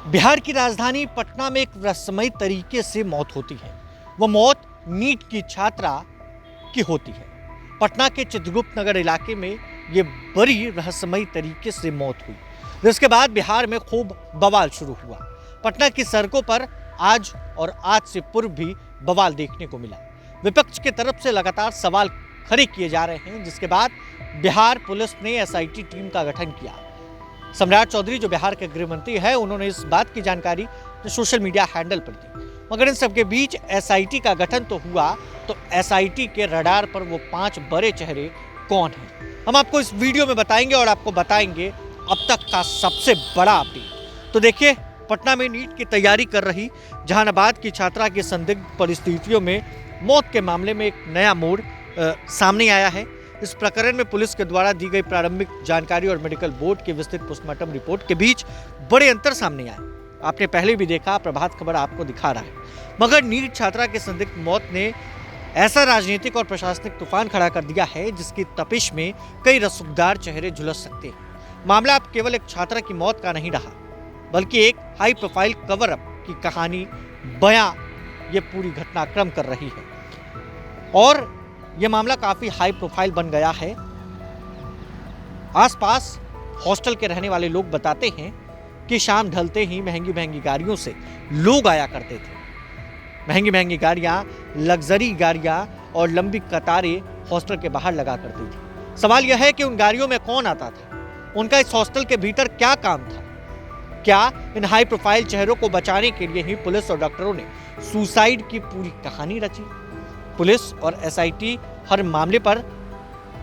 बिहार की राजधानी पटना में एक रहस्यमयी तरीके से मौत होती है। वो मौत नीट की छात्रा की होती है। पटना के चित्रगुप्त नगर इलाके में ये बड़ी रहस्यमयी तरीके से मौत हुई, जिसके बाद बिहार में खूब बवाल शुरू हुआ। पटना की सड़कों पर आज और आज से पूर्व भी बवाल देखने को मिला। विपक्ष की तरफ से लगातार सवाल खड़े किए जा रहे हैं, जिसके बाद बिहार पुलिस ने एसआईटी टीम का गठन किया। सम्राट चौधरी जो बिहार के गृह मंत्री है, उन्होंने इस बात की जानकारी सोशल मीडिया हैंडल पर दी। मगर इन सबके बीच एसआईटी का गठन तो हुआ, तो एसआईटी के रडार पर वो 5 बड़े चेहरे कौन हैं, हम आपको इस वीडियो में बताएंगे और आपको बताएंगे अब तक का सबसे बड़ा अपडेट। तो देखिए, पटना में नीट की तैयारी कर रही जहानाबाद की छात्रा की संदिग्ध परिस्थितियों में मौत के मामले में एक नया मोड़ सामने आया है। इस प्रकरण में पुलिस के द्वारा दी गई प्रारंभिक जानकारी और मेडिकल बोर्ड की विस्तृत पोस्टमार्टम रिपोर्ट के बीच बड़े अंतर सामने आए। आपने पहले भी देखा, प्रभात खबर आपको दिखा रहा है। मगर नीट छात्रा की संदिग्ध मौत ने ऐसा राजनीतिक और प्रशासनिक तूफान खड़ा कर दिया है, जिसकी तपिश में कई रसूखदार चेहरे झुलस सकते हैं। मामला अब केवल एक छात्रा की मौत का नहीं रहा, बल्कि एक हाई प्रोफाइल कवर अप की कहानी बयां ये पूरी घटनाक्रम कर रही है। और यह मामला काफी हाई प्रोफाइल बन गया है। आसपास हॉस्टल के रहने वाले लोग बताते हैं कि शाम ढलते ही महंगी महंगी गाड़ियों से लोग आया करते थे। महंगी महंगी गाड़ियां, लग्जरी गाड़ियां और लंबी कतारें हॉस्टल के बाहर लगा करती थी। सवाल यह है कि उन गाड़ियों में कौन आता था, उनका इस हॉस्टल के भीतर क्या काम था। क्या इन हाई प्रोफाइल चेहरों को बचाने के लिए ही पुलिस और डॉक्टरों ने सुसाइड की पूरी कहानी रची? पुलिस और एसआईटी हर मामले पर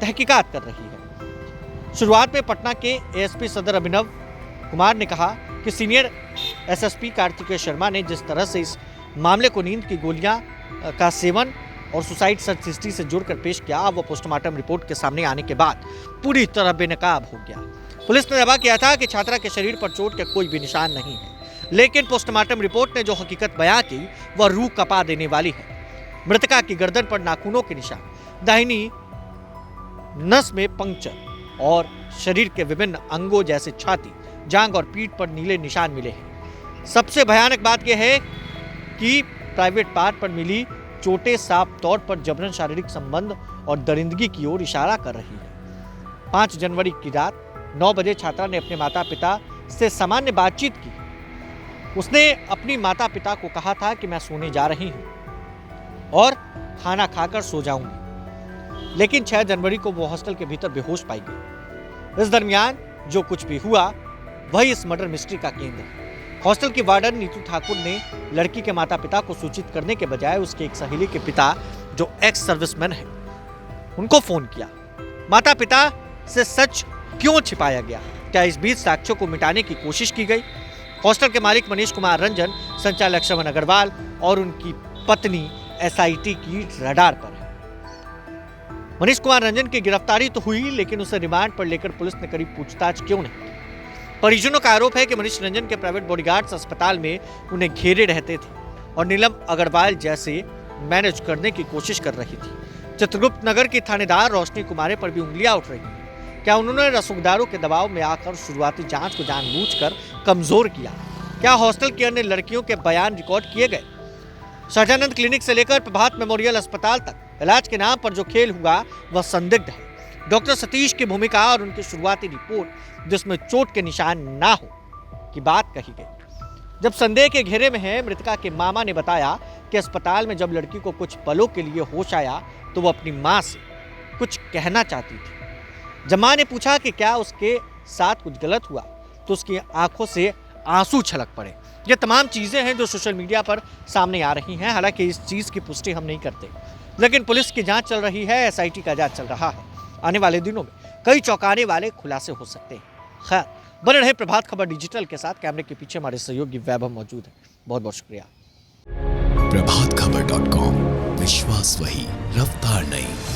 तहकीकात कर रही है। शुरुआत में पटना के एएसपी सदर अभिनव कुमार ने कहा कि सीनियर एसएसपी कार्तिकेय शर्मा ने जिस तरह से इस मामले को नींद की गोलियां का सेवन और सुसाइड सर्च हिस्ट्री से जोड़कर पेश किया, वो पोस्टमार्टम रिपोर्ट के सामने आने के बाद पूरी तरह बेनकाब हो गया। पुलिस ने दावा किया था कि छात्रा के शरीर पर चोट के कोई भी निशान नहीं है, लेकिन पोस्टमार्टम रिपोर्ट ने जो हकीकत बयां की वह रूह कपा देने वाली है। मृतका की गर्दन पर नाखूनों के निशान, दाहिनी नस में पंक्चर और शरीर के विभिन्न अंगों जैसे छाती, जांघ और पीठ पर नीले निशान मिले हैं। सबसे भयानक बात यह है कि प्राइवेट पार्ट पर मिली चोटें साफ तौर पर जबरन शारीरिक संबंध और दरिंदगी की ओर इशारा कर रही है। 5 जनवरी की रात 9 बजे छात्रा ने अपने माता पिता से सामान्य बातचीत की। उसने अपनी माता पिता को कहा था कि मैं सोने जा रही हूँ और खाना खाकर सो जाऊंगी, लेकिन 6 जनवरी को वो हॉस्टल के भीतर बेहोश पाई गई। इस दरमियान जो कुछ भी हुआ वही इस मर्डर मिस्ट्री का केंद्र है। हॉस्टल की वार्डन नीतू ठाकुर ने लड़की के माता पिता को सूचित करने के बजाय उसके एक सहेली के पिता, जो एक्स सर्विसमैन है, उनको फोन किया। माता पिता से सच क्यों छिपाया गया? क्या इस बीच साक्ष्यों को मिटाने की कोशिश की गई? हॉस्टल के मालिक मनीष कुमार रंजन, संचालक श्रवण अग्रवाल और उनकी पत्नी एसआईटी की रडार पर है। मनीष कुमार रंजन की गिरफ्तारी तो हुई, लेकिन उसे रिमांड पर लेकर पुलिस ने करीब पूछताछ क्यों नहीं की? परिजनों का आरोप है कि मनीष रंजन के प्राइवेट बॉडीगार्ड्स अस्पताल में उन्हें घेरे रहते थे और नीलम अग्रवाल जैसे मैनेज करने की कोशिश कर रही थी। चित्रगुप्त नगर की थानेदार रोशनी कुमारे पर भी उंगलियां उठ रही हैं। क्या उन्होंने रसूखदारों के दबाव में आकर शुरुआती जांच को जानबूझकर कमजोर किया? क्या हॉस्टल की अन्य लड़कियों के बयान रिकॉर्ड किए गए? सहजानंद क्लिनिक से लेकर प्रभात मेमोरियल अस्पताल तक इलाज के नाम पर जो खेल हुआ वह संदिग्ध है। डॉक्टर सतीश की भूमिका और उनकी शुरुआती रिपोर्ट जिसमें चोट के निशान ना हो की बात कही गई। जब संदेह के घेरे में है, मृतका के मामा ने बताया कि अस्पताल में जब लड़की को कुछ पलों के लिए होश आया तो वो अपनी मां से कुछ कहना चाहती थी। जब मां ने पूछा कि क्या उसके साथ कुछ गलत हुआ, तो उसकी आंखों से आंसू छलक पड़े। ये तमाम चीजें हैं जो सोशल मीडिया पर सामने आ रही हैं। हालांकि इस चीज की पुष्टि हम नहीं करते, लेकिन पुलिस की जांच चल रही है, एसआईटी का जांच चल रहा है। आने वाले दिनों में कई चौंकाने वाले खुलासे हो सकते हैं। खैर, बने रहे प्रभात खबर डिजिटल के साथ। कैमरे के पीछे हमारे सहयोगी वैभव मौजूद है। बहुत बहुत शुक्रिया। प्रभातखबर.com, विश्वास वही, रफ्तार नहीं।